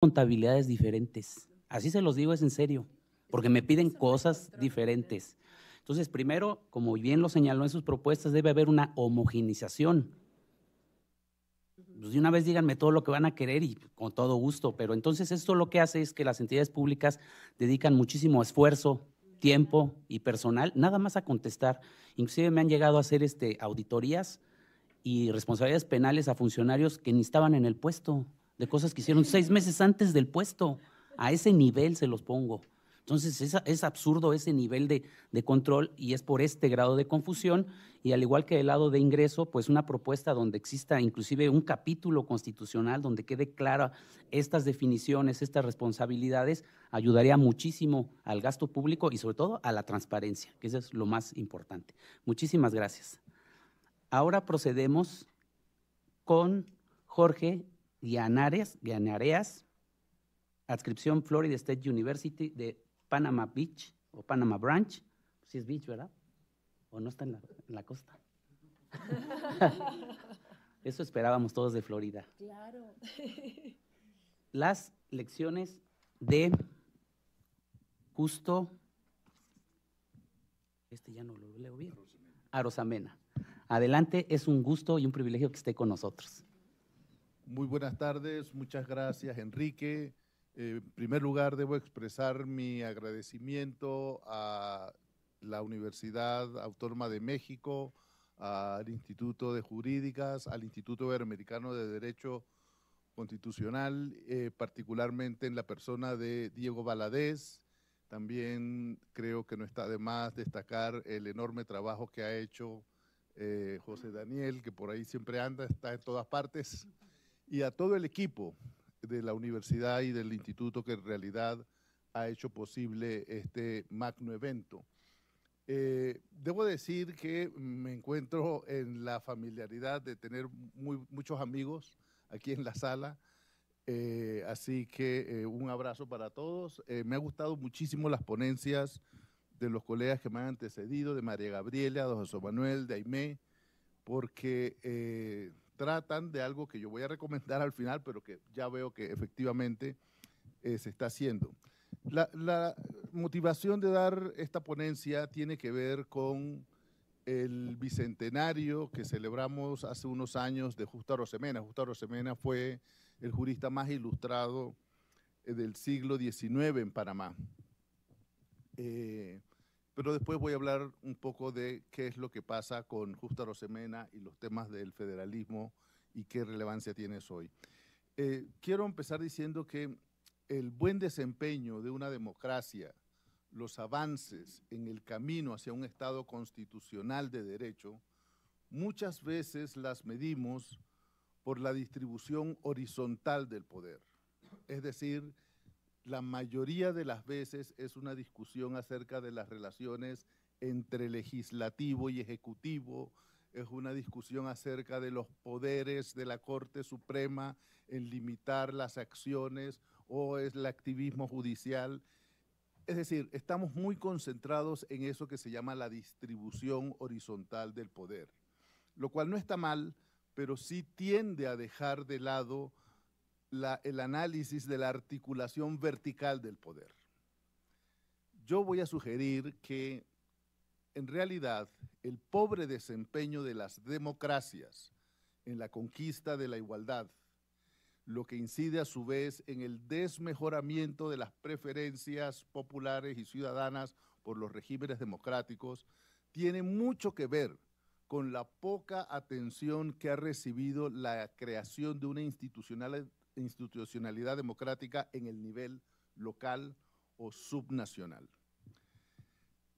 contabilidades diferentes. Así se los digo, es en serio, porque me piden cosas diferentes. Entonces, primero, como bien lo señaló en sus propuestas, debe haber una homogenización. Pues de una vez díganme todo lo que van a querer y con todo gusto, pero entonces esto lo que hace es que las entidades públicas dedican muchísimo esfuerzo, tiempo y personal, nada más a contestar. Inclusive me han llegado a hacer auditorías y responsabilidades penales a funcionarios que ni estaban en el puesto, de cosas que hicieron 6 meses antes del puesto. A ese nivel se los pongo. Entonces es absurdo ese nivel de control y es por este grado de confusión. Y al igual que del lado de ingreso, pues una propuesta donde exista inclusive un capítulo constitucional donde quede clara estas definiciones, estas responsabilidades, ayudaría muchísimo al gasto público y sobre todo a la transparencia, que eso es lo más importante. Muchísimas gracias. Ahora procedemos con Jorge Guianareas, adscripción Florida State University de Panama Beach o Panama Branch. Sí es beach, ¿verdad? ¿O no está en la costa? Eso esperábamos todos de Florida. Claro. Las lecciones de Justo, ya no lo leo bien, Arosamena. Adelante, es un gusto y un privilegio que esté con nosotros. Muy buenas tardes, muchas gracias, Enrique. En primer lugar, debo expresar mi agradecimiento a la Universidad Autónoma de México, al Instituto de Jurídicas, al Instituto Iberoamericano de Derecho Constitucional, particularmente en la persona de Diego Valadez. También creo que no está de más destacar el enorme trabajo que ha hecho José Daniel, que por ahí siempre anda, está en todas partes, y a todo el equipo de la universidad y del instituto que en realidad ha hecho posible este magno evento. Debo decir que me encuentro en la familiaridad de tener muchos amigos aquí en la sala, así que un abrazo para todos. Me ha gustado muchísimo las ponencias de los colegas que me han antecedido, de María Gabriela, de José Manuel, de Aimé, porque tratan de algo que yo voy a recomendar al final, pero que ya veo que efectivamente se está haciendo. La motivación de dar esta ponencia tiene que ver con el bicentenario que celebramos hace unos años de Justo Arosemena. Justo Arosemena fue el jurista más ilustrado del siglo XIX en Panamá. Pero después voy a hablar un poco de qué es lo que pasa con Justo Arosemena y los temas del federalismo y qué relevancia tiene eso hoy. Quiero empezar diciendo que el buen desempeño de una democracia, los avances en el camino hacia un Estado constitucional de derecho, muchas veces las medimos por la distribución horizontal del poder. Es decir, la mayoría de las veces es una discusión acerca de las relaciones entre legislativo y ejecutivo, es una discusión acerca de los poderes de la Corte Suprema en limitar las acciones o es el activismo judicial. Es decir, estamos muy concentrados en eso que se llama la distribución horizontal del poder, lo cual no está mal, pero sí tiende a dejar de lado el análisis de la articulación vertical del poder. Yo voy a sugerir que, en realidad, el pobre desempeño de las democracias en la conquista de la igualdad, lo que incide a su vez en el desmejoramiento de las preferencias populares y ciudadanas por los regímenes democráticos, tiene mucho que ver con la poca atención que ha recibido la creación de una institucionalidad democrática en el nivel local o subnacional.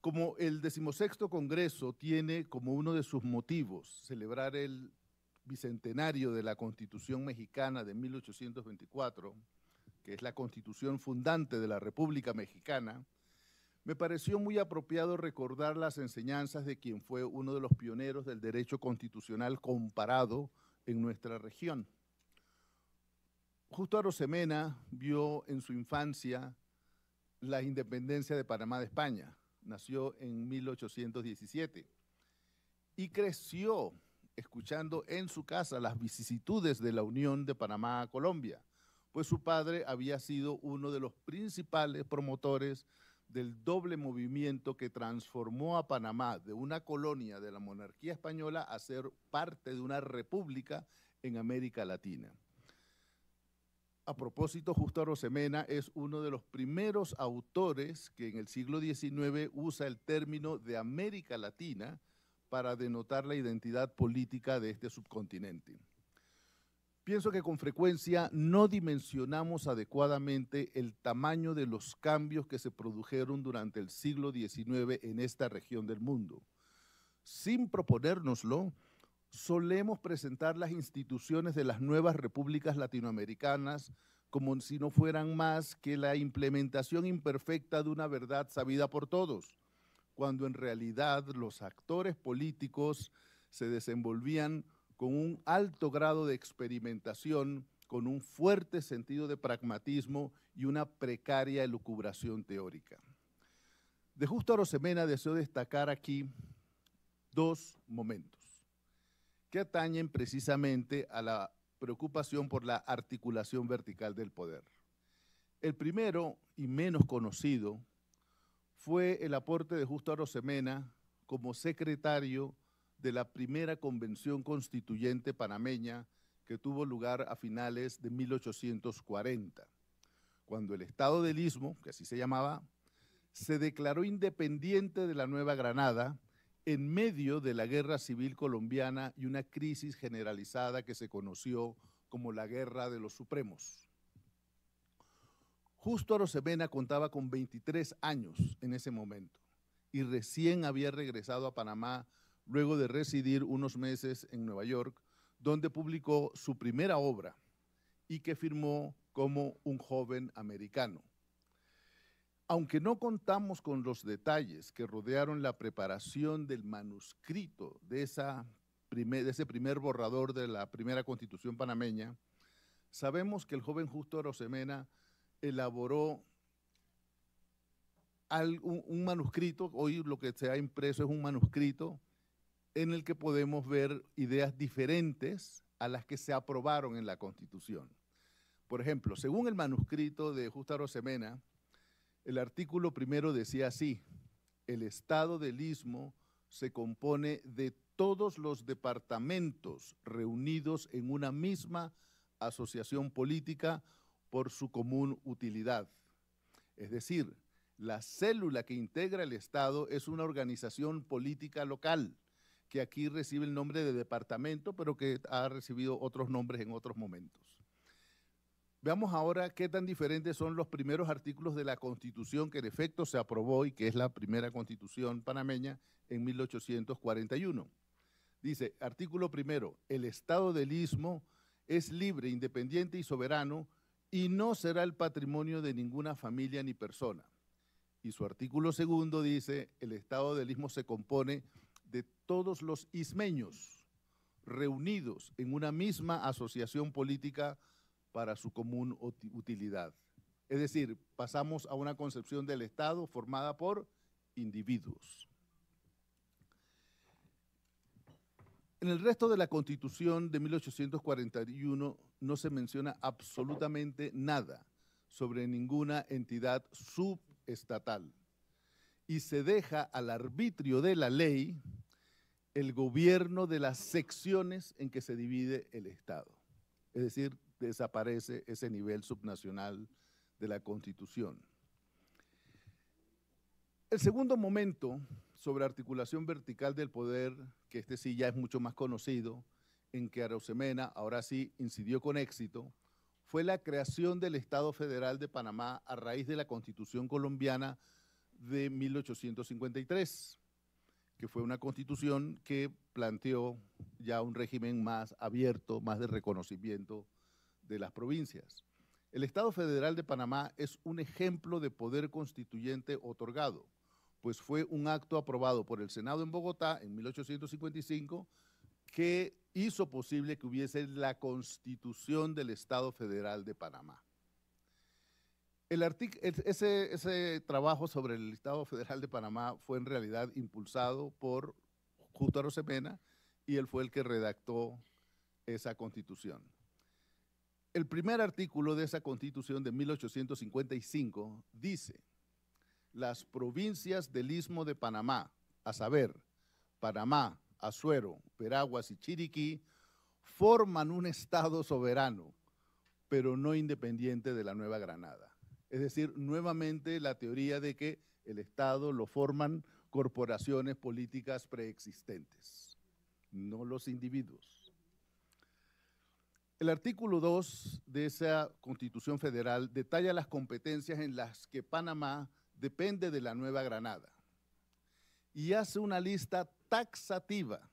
Como el 16º Congreso tiene como uno de sus motivos celebrar el bicentenario de la Constitución Mexicana de 1824, que es la Constitución fundante de la República Mexicana, me pareció muy apropiado recordar las enseñanzas de quien fue uno de los pioneros del derecho constitucional comparado en nuestra región. Justo Arosemena vio en su infancia la independencia de Panamá de España. Nació en 1817 y creció escuchando en su casa las vicisitudes de la unión de Panamá a Colombia, pues su padre había sido uno de los principales promotores del doble movimiento que transformó a Panamá de una colonia de la monarquía española a ser parte de una república en América Latina. A propósito, Justo Arosemena es uno de los primeros autores que en el siglo XIX usa el término de América Latina para denotar la identidad política de este subcontinente. Pienso que con frecuencia no dimensionamos adecuadamente el tamaño de los cambios que se produjeron durante el siglo XIX en esta región del mundo. Sin proponérnoslo, solemos presentar las instituciones de las nuevas repúblicas latinoamericanas como si no fueran más que la implementación imperfecta de una verdad sabida por todos, cuando en realidad los actores políticos se desenvolvían con un alto grado de experimentación, con un fuerte sentido de pragmatismo y una precaria elucubración teórica. De Justo Arosemena deseo destacar aquí dos momentos que atañen precisamente a la preocupación por la articulación vertical del poder. El primero, y menos conocido, fue el aporte de Justo Arosemena como secretario de la primera convención constituyente panameña que tuvo lugar a finales de 1840, cuando el Estado del Istmo, que así se llamaba, se declaró independiente de la Nueva Granada en medio de la Guerra Civil Colombiana y una crisis generalizada que se conoció como la Guerra de los Supremos. Justo Arosemena contaba con 23 años en ese momento y recién había regresado a Panamá luego de residir unos meses en Nueva York, donde publicó su primera obra y que firmó como un joven americano. Aunque no contamos con los detalles que rodearon la preparación del manuscrito de ese primer borrador de la primera Constitución panameña, sabemos que el joven Justo Arosemena elaboró un manuscrito. Hoy lo que se ha impreso es un manuscrito en el que podemos ver ideas diferentes a las que se aprobaron en la Constitución. Por ejemplo, según el manuscrito de Justo Arosemena, el artículo primero decía así: el Estado del Istmo se compone de todos los departamentos reunidos en una misma asociación política por su común utilidad. Es decir, la célula que integra el Estado es una organización política local, que aquí recibe el nombre de departamento, pero que ha recibido otros nombres en otros momentos. Veamos ahora qué tan diferentes son los primeros artículos de la Constitución que en efecto se aprobó y que es la primera Constitución panameña en 1841. Dice, artículo primero, el Estado del Istmo es libre, independiente y soberano y no será el patrimonio de ninguna familia ni persona. Y su artículo segundo dice, el Estado del Istmo se compone de todos los ismeños reunidos en una misma asociación política para su común utilidad. Es decir, pasamos a una concepción del Estado formada por individuos. En el resto de la Constitución de 1841 no se menciona absolutamente nada sobre ninguna entidad subestatal y se deja al arbitrio de la ley el gobierno de las secciones en que se divide el Estado. Es decir, desaparece ese nivel subnacional de la Constitución. El segundo momento sobre articulación vertical del poder, que este sí ya es mucho más conocido, en que Arosemena ahora sí incidió con éxito, fue la creación del Estado Federal de Panamá a raíz de la Constitución colombiana de 1853, que fue una constitución que planteó ya un régimen más abierto, más de reconocimiento de las provincias. El Estado Federal de Panamá es un ejemplo de poder constituyente otorgado, pues fue un acto aprobado por el Senado en Bogotá en 1855 que hizo posible que hubiese la Constitución del Estado Federal de Panamá. Ese trabajo sobre el Estado Federal de Panamá fue en realidad impulsado por Justo Arosemena y él fue el que redactó esa Constitución. El primer artículo de esa Constitución de 1855 dice: las provincias del Istmo de Panamá, a saber, Panamá, Azuero, Veraguas y Chiriquí, forman un estado soberano, pero no independiente de la Nueva Granada. Es decir, nuevamente la teoría de que el estado lo forman corporaciones políticas preexistentes, no los individuos. El artículo 2 de esa Constitución Federal detalla las competencias en las que Panamá depende de la Nueva Granada y hace una lista taxativa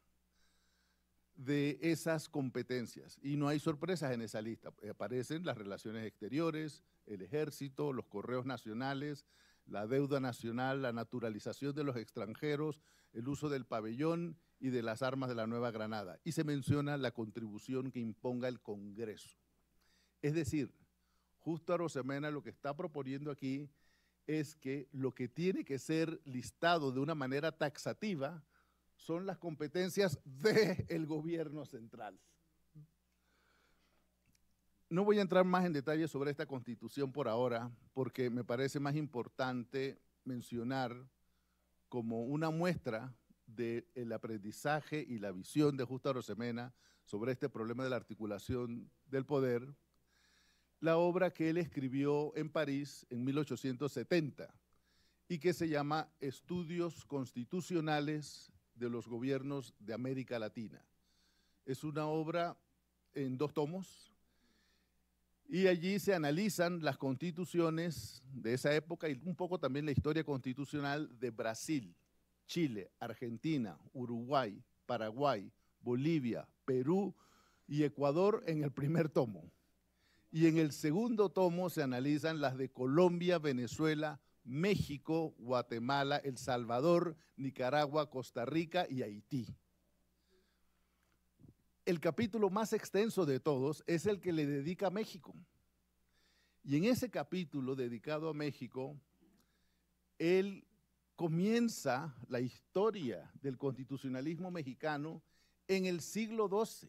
de esas competencias. Y no hay sorpresas en esa lista. Aparecen las relaciones exteriores, el ejército, los correos nacionales, la deuda nacional, la naturalización de los extranjeros, el uso del pabellón y de las armas de la Nueva Granada. Y se menciona la contribución que imponga el Congreso. Es decir, Justo Arosemena lo que está proponiendo aquí es que lo que tiene que ser listado de una manera taxativa son las competencias del gobierno central. No voy a entrar más en detalle sobre esta Constitución por ahora, porque me parece más importante mencionar como una muestra del aprendizaje y la visión de Justo Arosemena sobre este problema de la articulación del poder, la obra que él escribió en París en 1870 y que se llama Estudios Constitucionales de los Gobiernos de América Latina. Es una obra en 2 tomos y allí se analizan las constituciones de esa época y un poco también la historia constitucional de Brasil, Chile, Argentina, Uruguay, Paraguay, Bolivia, Perú y Ecuador en el primer tomo. Y en el segundo tomo se analizan las de Colombia, Venezuela, México, Guatemala, El Salvador, Nicaragua, Costa Rica y Haití. El capítulo más extenso de todos es el que le dedica a México. Y en ese capítulo dedicado a México, él comienza la historia del constitucionalismo mexicano en el siglo XII,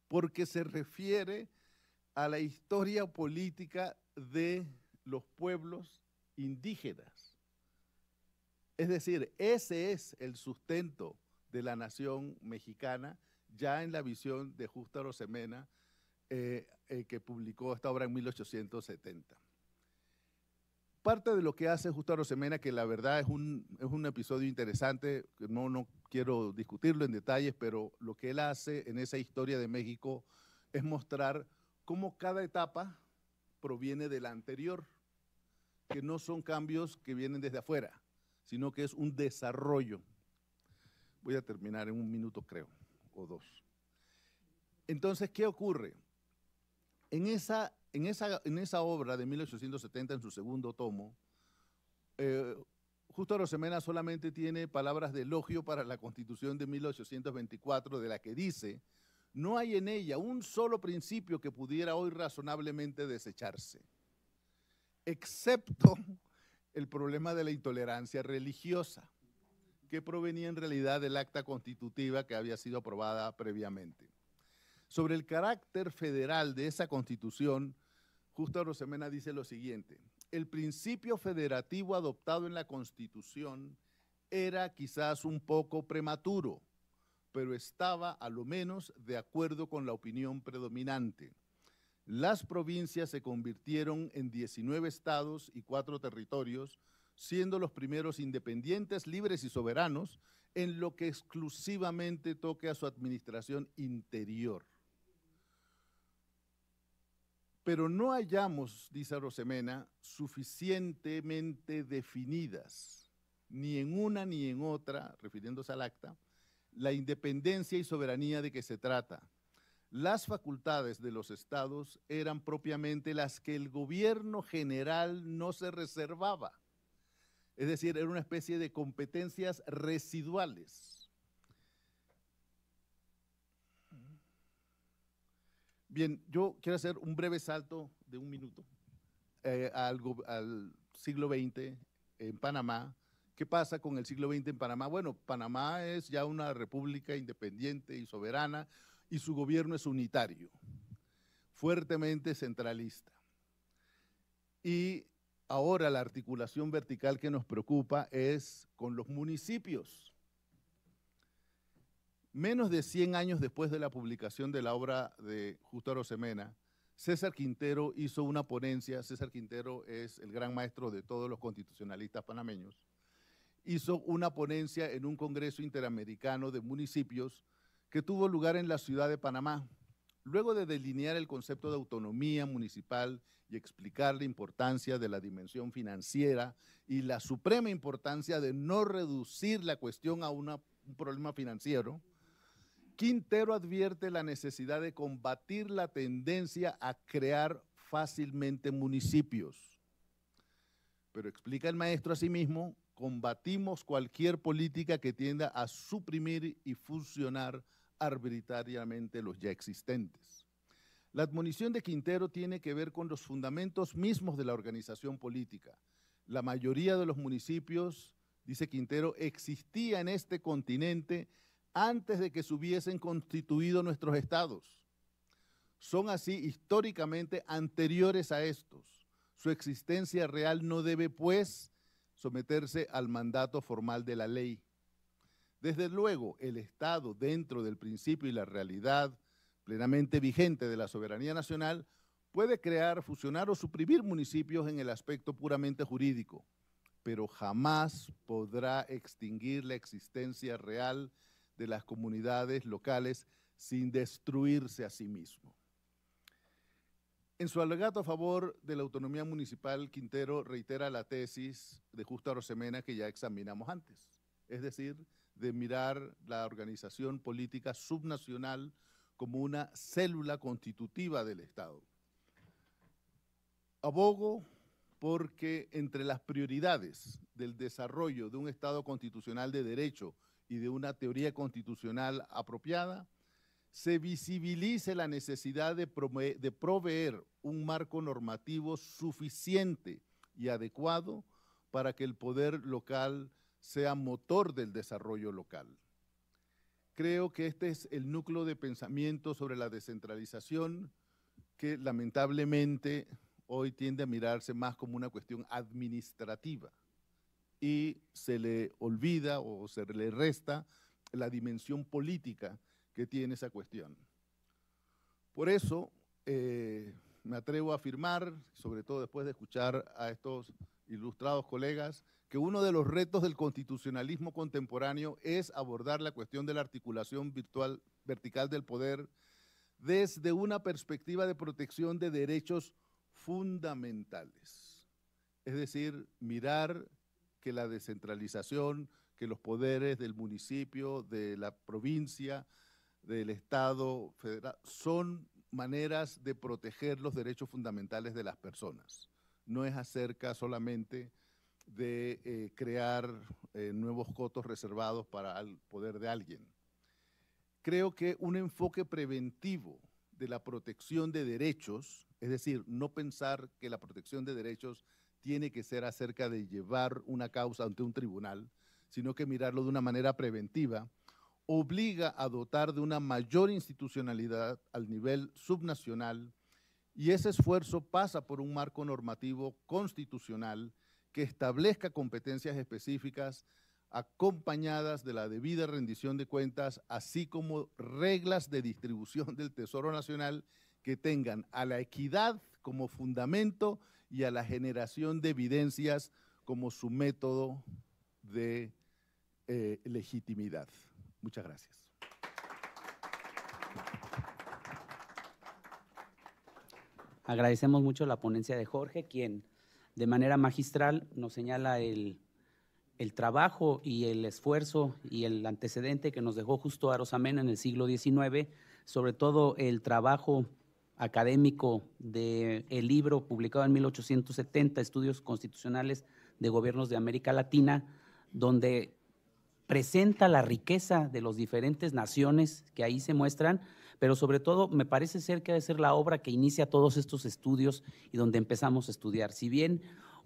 porque se refiere a la historia política de los pueblos indígenas. Es decir, ese es el sustento de la nación mexicana, ya en la visión de Justo Arosemena, que publicó esta obra en 1870. Parte de lo que hace Justo Arosemena, que la verdad es un episodio interesante, no quiero discutirlo en detalles, pero lo que él hace en esa historia de México es mostrar cómo cada etapa proviene de la anterior, que no son cambios que vienen desde afuera, sino que es un desarrollo. Voy a terminar en 1 minuto, creo, o 2. Entonces, ¿qué ocurre? En esa obra de 1870, en su segundo tomo, Justo Arosemena solamente tiene palabras de elogio para la Constitución de 1824, de la que dice: no hay en ella un solo principio que pudiera hoy razonablemente desecharse, excepto el problema de la intolerancia religiosa, que provenía en realidad del acta constitutiva que había sido aprobada previamente. Sobre el carácter federal de esa Constitución, Justo Arosemena dice lo siguiente: el principio federativo adoptado en la Constitución era quizás un poco prematuro, pero estaba a lo menos de acuerdo con la opinión predominante. Las provincias se convirtieron en 19 estados y 4 territorios, siendo los primeros independientes, libres y soberanos en lo que exclusivamente toque a su administración interior. Pero no hallamos, dice Arosemena, suficientemente definidas, ni en una ni en otra, refiriéndose al acta, la independencia y soberanía de que se trata. Las facultades de los estados eran propiamente las que el gobierno general no se reservaba. Es decir, era una especie de competencias residuales. Bien, yo quiero hacer un breve salto de 1 minuto al siglo XX en Panamá. ¿Qué pasa con el siglo XX en Panamá? Bueno, Panamá es ya una república independiente y soberana y su gobierno es unitario. fuertemente centralista. Y ahora la articulación vertical que nos preocupa es con los municipios. Menos de 100 años después de la publicación de la obra de Justo Arosemena, César Quintero hizo una ponencia. César Quintero es el gran maestro de todos los constitucionalistas panameños. Hizo una ponencia en un congreso interamericano de municipios que tuvo lugar en la ciudad de Panamá. Luego de delinear el concepto de autonomía municipal y explicar la importancia de la dimensión financiera y la suprema importancia de no reducir la cuestión a un problema financiero, Quintero advierte la necesidad de combatir la tendencia a crear fácilmente municipios. Pero explica el maestro asimismo, combatimos cualquier política que tienda a suprimir y fusionar arbitrariamente los ya existentes. La admonición de Quintero tiene que ver con los fundamentos mismos de la organización política. La mayoría de los municipios, dice Quintero, existía en este continente antes de que se hubiesen constituido nuestros estados. Son así históricamente anteriores a estos. Su existencia real no debe, pues, someterse al mandato formal de la ley. Desde luego, el Estado, dentro del principio y la realidad plenamente vigente de la soberanía nacional, puede crear, fusionar o suprimir municipios en el aspecto puramente jurídico, pero jamás podrá extinguir la existencia real de las comunidades locales sin destruirse a sí mismo. En su alegato a favor de la autonomía municipal, Quintero reitera la tesis de Justo Arosemena que ya examinamos antes, es decir, de mirar la organización política subnacional como una célula constitutiva del Estado. Abogo porque entre las prioridades del desarrollo de un Estado constitucional de derecho y de una teoría constitucional apropiada, se visibilice la necesidad de proveer un marco normativo suficiente y adecuado para que el poder local sea motor del desarrollo local. Creo que este es el núcleo de pensamiento sobre la descentralización que lamentablemente hoy tiende a mirarse más como una cuestión administrativa y se le olvida o se le resta la dimensión política que tiene esa cuestión. Por eso me atrevo a afirmar, sobre todo después de escuchar a estos ilustrados colegas, que uno de los retos del constitucionalismo contemporáneo es abordar la cuestión de la articulación vertical del poder desde una perspectiva de protección de derechos fundamentales. Es decir, mirar que la descentralización, que los poderes del municipio, de la provincia, del Estado federal, son maneras de proteger los derechos fundamentales de las personas. No es acerca solamente de crear nuevos cotos reservados para el poder de alguien. Creo que un enfoque preventivo de la protección de derechos, es decir, no pensar que la protección de derechos tiene que ser acerca de llevar una causa ante un tribunal, sino que mirarlo de una manera preventiva, obliga a dotar de una mayor institucionalidad al nivel subnacional, y ese esfuerzo pasa por un marco normativo constitucional que establezca competencias específicas acompañadas de la debida rendición de cuentas, así como reglas de distribución del Tesoro Nacional que tengan a la equidad como fundamento y a la generación de evidencias como su método de legitimidad. Muchas gracias. Agradecemos mucho la ponencia de Jorge, quien de manera magistral nos señala el trabajo y el esfuerzo y el antecedente que nos dejó Justo Arosemena en el siglo XIX, sobre todo el trabajo académico del libro publicado en 1870, Estudios Constitucionales de Gobiernos de América Latina, donde presenta la riqueza de las diferentes naciones que ahí se muestran, pero sobre todo me parece ser que debe ser la obra que inicia todos estos estudios y donde empezamos a estudiar. Si bien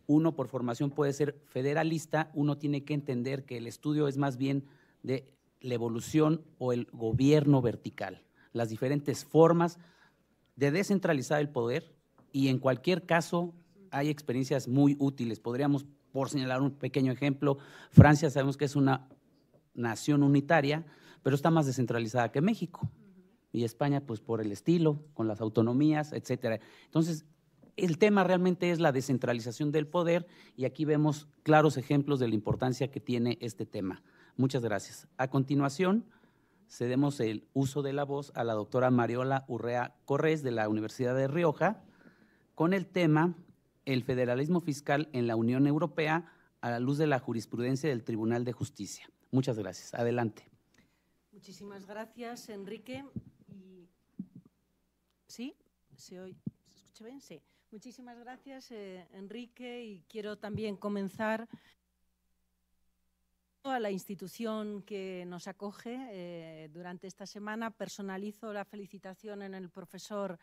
uno por formación puede ser federalista, uno tiene que entender que el estudio es más bien de la evolución o el gobierno vertical, las diferentes formas de descentralizar el poder, y en cualquier caso hay experiencias muy útiles. Podríamos, por señalar un pequeño ejemplo, Francia sabemos que es una nación unitaria, pero está más descentralizada que México. Y España, pues por el estilo, con las autonomías, etcétera. Entonces, el tema realmente es la descentralización del poder, y aquí vemos claros ejemplos de la importancia que tiene este tema. Muchas gracias. A continuación, cedemos el uso de la voz a la doctora Mariola Urrea Corrés, de la Universidad de Rioja, con el tema el federalismo fiscal en la Unión Europea a la luz de la jurisprudencia del Tribunal de Justicia. Muchas gracias. Adelante. Muchísimas gracias, Enrique. ¿Sí? ¿Se escucha bien? Sí. Muchísimas gracias, Enrique, y quiero también comenzar a la institución que nos acoge durante esta semana. Personalizo la felicitación en el profesor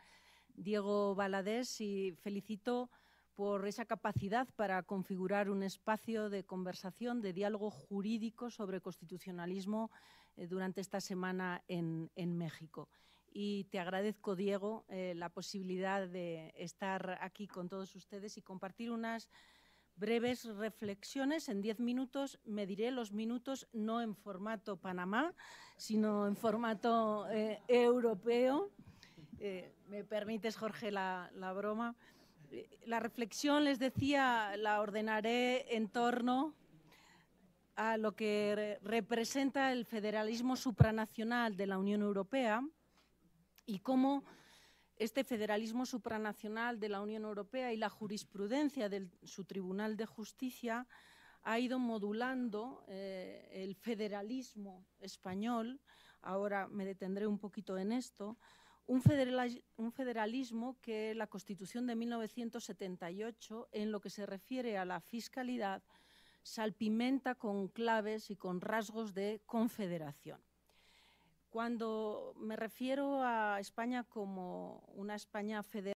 Diego Valadés y felicito por esa capacidad para configurar un espacio de conversación, de diálogo jurídico sobre constitucionalismo durante esta semana en México. Y te agradezco, Diego, la posibilidad de estar aquí con todos ustedes y compartir unas breves reflexiones. En 10 minutos mediré los minutos no en formato Panamá, sino en formato europeo. ¿Me permites, Jorge, la broma? La reflexión, les decía, la ordenaré en torno a lo que representa el federalismo supranacional de la Unión Europea y cómo este federalismo supranacional de la Unión Europea y la jurisprudencia de su Tribunal de Justicia ha ido modulando el federalismo español. Ahora me detendré un poquito en esto. Un federalismo que la Constitución de 1978, en lo que se refiere a la fiscalidad, salpimenta con claves y con rasgos de confederación. Cuando me refiero a España como una España federal,